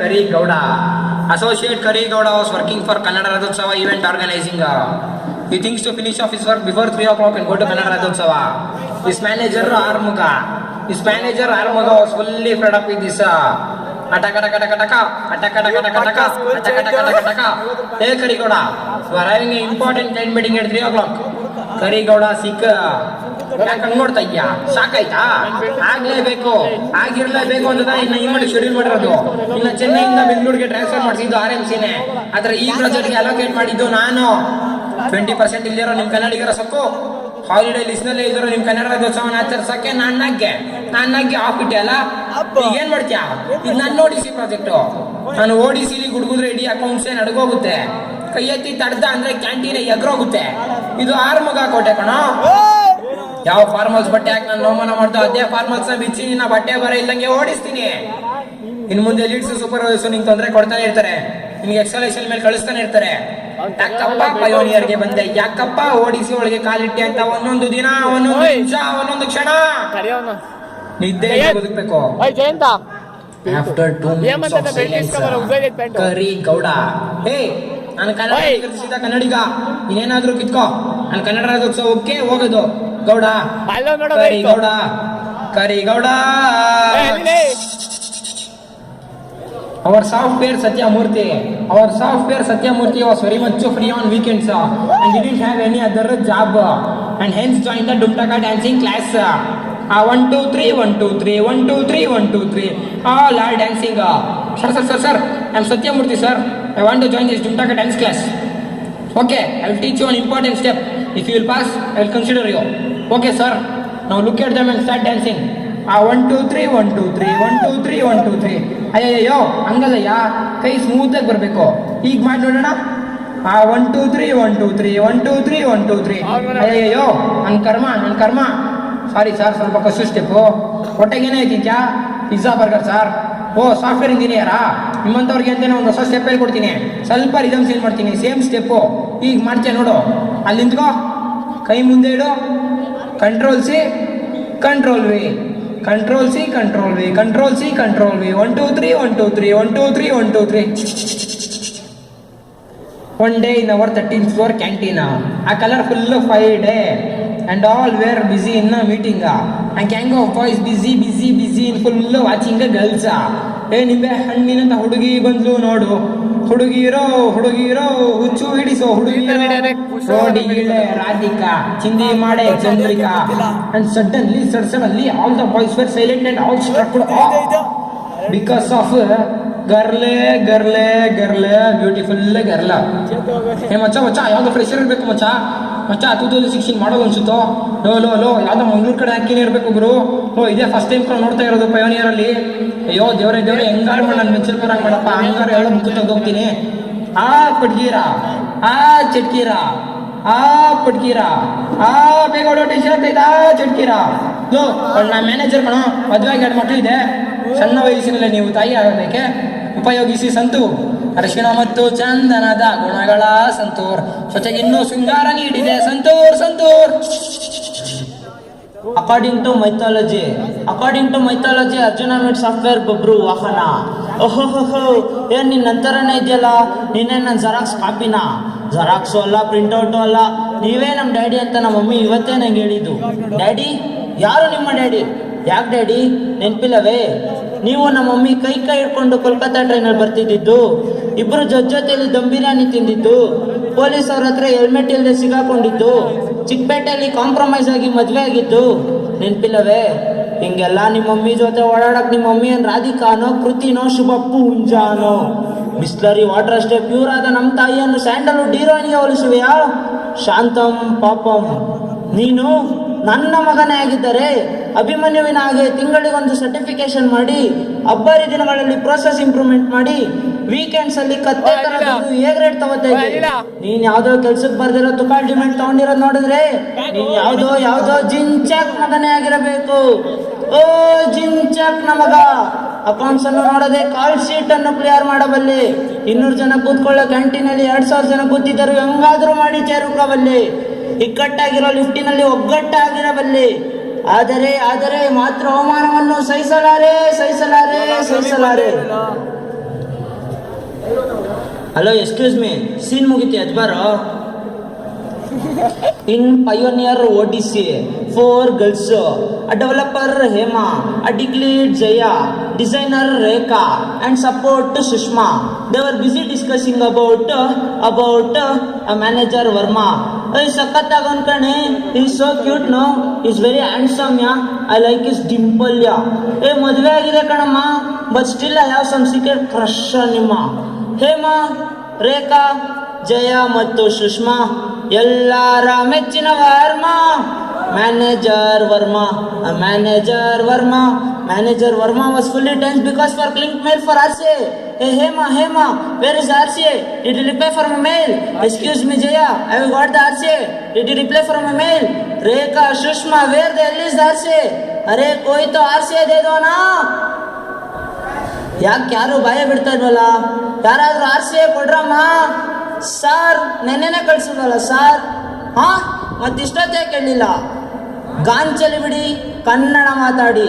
Karigowda. Associate Karigowda was working for Kannada Radhotsava event organizing. He thinks to finish off his work before 3 o'clock and go to Kannada Radhotsava. His manager Armuga was fully fed up with this. Ataka. Hey Karigowda, you are having an important client meeting at 3 o'clock. Karigowda sick. ಯಾಕೆ ನೋಡ್ತಾ ಇದ್ಯಾ? ಸಾಕಾಯ್ತಾ? ಆಗ್ಲೇಬೇಕು, ಆಗಿರ್ಲೇಬೇಕು ಅಂತ ಇನ್ನು ಈ schedule ಮಾಡಿರೋದು. ಇನ್ನು ಚೆನ್ನೈಯಿಂದ ಬೆಂಗಳೂರಿಗೆ transfer ಮಾಡಿಸಿದ್ದು RMCನೇ. ಆದ್ರೆ ಈ ಪ್ರಾಜೆಕ್ಟ್ಗೆ ಅಲೋಕೇಟ್ ಮಾಡಿದ್ದು ನಾನು. 20% ಇಲ್ಲಿರೋ ನಿಮ್ ಕನ್ನಡಿಗರ ಸೊಕ್ಕು ಹಾಲಿಡೇ ಲಿಸ್ಟ್ ನಲ್ಲಿ ಇದ್ರು ನಿಮ್ ಕನ್ನಡ ರಾಜ್ಯೋತ್ಸವನ ಆಚರಿಸಕ್ಕೆ ನಾನ್ನಾಗಿ ಹಾಕ್ಬಿಟ್ಟೆ ಅಲ್ಲ. ಈಗ ಏನ್ ಮಾಡ್ತೀಯಾ? ಇದು ನನ್ನ ODC ಪ್ರಾಜೆಕ್ಟ್. ನಾನು ODCಲಿ ಗುಡುಗುದ್ರೆ ಇಡೀ ಅಕೌಂಟ್ಸೇ ನಡ್ಗೋಗುತ್ತೆ. ಕೈ ಎತ್ತಿ ತಡ್ದ ಅಂದ್ರೆ ಕ್ಯಾಂಟೀನ್ ಎಗ್ರೋಗುತ್ತೆ. ಇದು ಆರ್ಮಗ ಕೋಟೆ ಕಣ. ಯಾವ ಫಾರ್ಮಲ್ಸ್ ಬಟ್ಟೆ ಹಾಕಿ ನಾನು ಅವಮಾನ ಮಾಡ್ತಾ ಅದೇ ಫಾರ್ಮಲ್ಸ್ ಬಿಚ್ಚಿ ನಿನ್ನ ಬಟ್ಟೆ ಬರ ಇಲ್ಲಂಗೆ ಓಡಿಸ್ತೀನಿ. ಇನ್ ಮುಂದೆ ಲೀಡ್ಸ್ ಸೂಪರ್ವೈಸರ್ ನಿಂಗೆ ತೊಂದರೆ ಕೊಡ್ತಾನೆ ಇರ್ತಾರೆ, ನಿನ್ಗೆ ಎಕ್ಸಲೇಷನ್ ಮೇಲೆ ಕಳಿಸ್ತಾನೆ ಇರ್ತಾರೆ. ಯಾಕಪ್ಪ ಪಯೋನಿಯರ್ಗೆ ಬಂದೆ, ಯಾಕಪ್ಪ ODC ಒಳಗೆ ಕಾಲಿಟ್ಟೆ ಅಂತ ಒಂದೊಂದು ದಿನ, ಒಂದೊಂದು ನಿಮಿಷ, ಒಂದೊಂದು ಕ್ಷಣ ನಿದ್ದೆ ಬದುಕಬೇಕು. After 2 minutes of silence, Karigowda. ಹೇ, ನಾನು ಕನ್ನಡಿಗ, ಇನ್ನೇನಾದ್ರೂ ಕಿತ್ಕೋ. ನಾನು ಕನ್ನಡ ರಾಜ್ಯೋತ್ಸವಕ್ಕೆ ಹೋಗೋದು. Gowda, Karigowda. Our software Satyamurthy was very much free on weekends and didn't have any other job and hence joined the Dumtaka dancing class. 1 2 3 1 2 3 1 2 3 1 2 3 all are dancing. Sir, I am Satyamurthy sir. I want to join this Dumtaka dance class. Okay, I will teach you an important step. If you will pass, I will consider you. Okay sir, now look at them and start dancing. 1 2 3 1 2 3 1 2 3 1 2 3. ಅಯ್ಯಯ್ಯೋ ಹಂಗಲ್ಲಯ್ಯ, ಕೈ smooth ಆಗಿ ಬರ್ಬೇಕು. ಈಗ ಮಾಡಿ ನೋಡೋಣ. 1 2 3 1 2 3 1 2 3 1 2 3. ಅಯ್ಯಯ್ಯೋ ನನ್ ಕರ್ಮ. ಸಾರಿ ಸರ್, ಸ್ವಲ್ಪ ಕಸು ಸ್ಟೆಪ್ಪು. ಹೊಟ್ಟೆಗೆ ಏನೇ ಐತಿತ್ಯಾ? Pizza burger sir. ಓ, ಸಾಫ್ಟ್ವೇರ್ ಇಂಜಿನಿಯರಾ? ನಿಮ್ಮಂಥವ್ರಿಗೆ ಅಂತೇನೆ ಒಂದು ಹೊಸ ಸ್ಟೆಪ್ ಹೇಳ್ಕೊಡ್ತೀನಿ. ಸ್ವಲ್ಪ ರಿದಮ್ ಚೇಂಜ್ ಮಾಡ್ತೀನಿ, ಸೇಮ್ ಸ್ಟೆಪ್ಪು. ಈಗ ಮಾಡ್ತೀಯ ನೋಡು. ಅಲ್ಲಿ ನಿಂತ್ಕೋ, ಕೈ ಮುಂದೆ ಇಡು. Control C control V, Control C, Control V, Control C, Control V. 1 2 3 1 2 3 1 2 3 1 2 3. One day in our 13th floor canteen, a colorful Friday, and all were busy in a meeting. And gang of boys busy in full watching the girls. Hey, ನಿಂಬೆ ಹಣ್ಣಿನಂತ ಹುಡುಗಿ ಬಂದ್ಲು ನೋಡು. ಹುಡುಗಿರೋ ಹುಚ್ಚು ಹಿಡಿಸೋ ಹುಡುಗಿರೋ. ರೋಡಿಗಿಳೆ ರಾಧಿಕಾ, ಚಿಂದಿ ಮಾಡೆ Chandrika. And suddenly all the boys were silent and all struck because of girl, beautiful girl. ಹೇ ಮಚ್ಚ ಯಾವ್ದು fresher ಇರ್ಬೇಕು ಮಚ್ಚ 2016 ಮಾಡೋದು ಅನ್ಸುತ್ತೋ. ಲೋ ಯಾವ್ದೋ ಮಂಗ್ಳೂರ್ ಕಡೆ ಹಾಕಿನೇ ಇರ್ಬೇಕು ಗುರು. ಇದೇ ಫಸ್ಟ್ ಟೈಮ್ ನೋಡ್ತಾ ಇರೋದು ಪಯೋನಿಯರ್ ಅಲ್ಲಿ. ಅಯ್ಯೋ ದೇವ್ರೆ ಹೆಂಗಾರು ಮಾಡಿ ನಾನು ಮೆಚ್ಚಲ್ ಬರಂಗ್ ಮಾಡಪ್ಪ. ಹಂಗಾರು ಹೇಳೋ ಮುಖ ತೆಗ್ದೋಗ್ತೀನಿ. ಪಡ್ಗೀರ ಚಟ್ಕೀರ ಪಡ್ಕೀರ ಬೇಗ ಹೊಡೋ ಟೆನ್ಷನ್ ಆಗ್ತೈತಾ ಚಟ್ಕೀರ. ನನ್ನ ಮ್ಯಾನೇಜರ್ ಕಣೋ, ಮದುವೆಗೆ 2 ಮಕ್ಕಳು ಇದೆ. ಸಣ್ಣ ವಯಸ್ಸಿನಲ್ಲೇ ನೀವು ತಾಯಿ ಆಗೋದಕ್ಕೆ ಉಪಯೋಗಿಸಿ ಸಂತೂರ್ ಅರಿಶಿಣ ಮತ್ತು ಚಂದನದ ಗುಣಗಳ ಸಂತೂರ್, ಜೊತೆಗೆ ಇನ್ನೂ ಶೃಂಗಾರ ನೀಡಿದೆ santoor. According to mythology, Arjuna made software Babru ವಾಹನ. ಓಹೋ, ಏನ್ ನಿನ್ನ ನಂತರನೇ ಇದೆಯಲ್ಲ, ನಿನ್ನೆ ನನ್ನ ಜೆರಾಕ್ಸ್ ಕಾಪಿನಾ? ಜೆರಾಕ್ಸು ಅಲ್ಲ, ಪ್ರಿಂಟ್ಔಟು ಅಲ್ಲ, ನೀವೇ ನಮ್ಮ ಡ್ಯಾಡಿ ಅಂತ ನಮ್ಮ ಮಮ್ಮಿ ಇವತ್ತೇ ನಂಗೆ ಹೇಳಿದ್ದು. ಡ್ಯಾಡಿ? ಯಾರು ನಿಮ್ಮ ಡ್ಯಾಡಿ? ಯಾಕೆ ಡ್ಯಾಡಿ ನೆನಪಿಲ್ಲವೇ? ನೀವು ನಮ್ಮ ಮಮ್ಮಿ ಕೈ ಹಿಡ್ಕೊಂಡು ಕೋಲ್ಕತ್ತಾ ಟ್ರೈನಲ್ಲಿ ಬರ್ತಿದ್ದಿದ್ದು, ಇಬ್ಬರು ಜೊತೆಯಲ್ಲಿ ದಮ್ ಬಿರಿಯಾನಿ ತಿಂದಿದ್ದು, ಪೊಲೀಸ್ ಅವ್ರ ಹತ್ರ ಹೆಲ್ಮೆಟ್ ಇಲ್ಲದೆ ಸಿಗಾಕೊಂಡಿದ್ದು, ಚಿಕ್ಕಪೇಟೆಯಲ್ಲಿ ಕಾಂಪ್ರಮೈಸ್ ಆಗಿ ಮದುವೆ ಆಗಿದ್ದು ನೆನಪಿಲ್ಲವೇ? ಹಿಂಗೆಲ್ಲ ನಿಮ್ಮ ಮಮ್ಮಿ ಜೊತೆ ಓಡಾಡಕ್ ನಿಮ್ಮ ಮಮ್ಮಿ ಏನ್ ರಾಧಿಕಾನೋ, ಕೃತಿನೋ, ಶುಭ ಪೂಂಜಾನೋ? ಬಿಸ್ಲರಿ ವಾಟರ್ ಅಷ್ಟೇ ಪ್ಯೂರ್ ಆದ ನಮ್ಮ ತಾಯಿಯನ್ನು ಸ್ಯಾಂಡಲ್ವುಡ್ ಹೀರೋಯಿನ್ಗೆ ಹೋಲಿಸುವೆಯಾ? ಶಾಂತಂ ಪಾಪಂ. ನೀನು ನನ್ನ ಮಗನೇ ಆಗಿದ್ದರೆ ಅಭಿಮನ್ಯುವಿನ ಹಾಗೆ ತಿಂಗಳಿಗೊಂದು ಸರ್ಟಿಫಿಕೇಶನ್ ಮಾಡಿ, ಹಬ್ಬರಿ ದಿನಗಳಲ್ಲಿ ಪ್ರೋಸೆಸ್ ಇಂಪ್ರೂವ್ಮೆಂಟ್ ಮಾಡಿ, ವೀಕೆಂಡ್ಸ್ ಅಲ್ಲಿ ಕತ್ತೆ A ಗ್ರೇಡ್ ತಗೋತಾ ಇದ್ದೆ. ನೀನ್ ಯಾವ್ದೋ ಕೆಲ್ಸಕ್ಕೆ ಬರ್ದಿರೋ ತುಕಾಲ್ ಡಿಮೆಂಟ್ ತಗೊಂಡಿರೋದು ನೋಡಿದ್ರೆ ನೀನ್ ಯಾವ್ದೋ ಜಿಂಚಾಕ್ ಮಗನೇ ಆಗಿರಬೇಕು. ಓ ಜಿಂಚಾಕ್ ನ ಮಗ, ಅಕೌಂಟ್ಸ್ ಅನ್ನು ನೋಡದೆ ಕಾಲ್ ಶೀಟ್ ಅನ್ನು ಕ್ಲಿಯರ್ ಮಾಡಬಲ್ಲೆ. 200 ಜನ ಕೂತ್ಕೊಳ್ಳೋ ಕ್ಯಾಂಟೀನಲ್ಲಿ 2000 ಜನ ಕೂತಿದ್ದರು ಹೆಂಗಾದ್ರೂ ಮಾಡಿ ಚೇರುಕಬಲ್ಲೆ. ಇಕ್ಕಟ್ಟಾಗಿರೋ ಲಿಫ್ಟಿನಲ್ಲಿ ಒಗ್ಗಟ್ಟಾಗಿರಬಲ್ಲೆ. ಆದರೆ ಮಾತ್ರ ಅವಮಾನವನ್ನು ಸಹಿಸಲಾರೆ. ಹಲೋ ಎಕ್ಸ್ಕ್ಯೂಸ್ ಮೀ, ಸೀನ್ ಮುಗಿತು ಯಜಮಾರು. In Pioneer ODC, 4 girls, a developer Hema, a declared Jaya, designer Rekha, and support Sushma. They were busy discussing about a manager Verma. Hey, Sakatagan Kane, he's so cute, no? He's very handsome, yeah. I like his dimple, yeah. Hey, Madhve agide kanamma, but still I have some secret crush on him. Hema, Rekha, ಜಯ ಮತ್ತು ಸುಷ್ಮಾ ಎಲ್ಲರ ಮೆಚ್ಚಿನ Verma manager Verma. Manager Verma was fully tense because for click mail for RCA. Hey Hema, where is RCA? Did you reply for my mail? Excuse me Jaya, I have got the RCA. Did you reply for my mail? Rekha, Sushma, where the hell is the RCA? अरे कोई तो RCA दे दो ना. ಯಾಕೆ ಯಾರು ಭಯ ಬಿಡ್ತಾ ಇಲ್ವಲ್ಲ? ಯಾರಾದ್ರೂ RCA ಕೊಡ್ರಮ್ಮ. ಸರ್ ನೆನ್ನೆನೆ ಕಳ್ಸಿದ್ವಲ್ಲ ಸರ್. ಹಾ ಮತ್ತಿಷ್ಟೊತ್ತೇ ಕೇಳಲಿಲ್ಲ. ಗಾಂಚಲಿ ಬಿಡಿ, ಕನ್ನಡ ಮಾತಾಡಿ.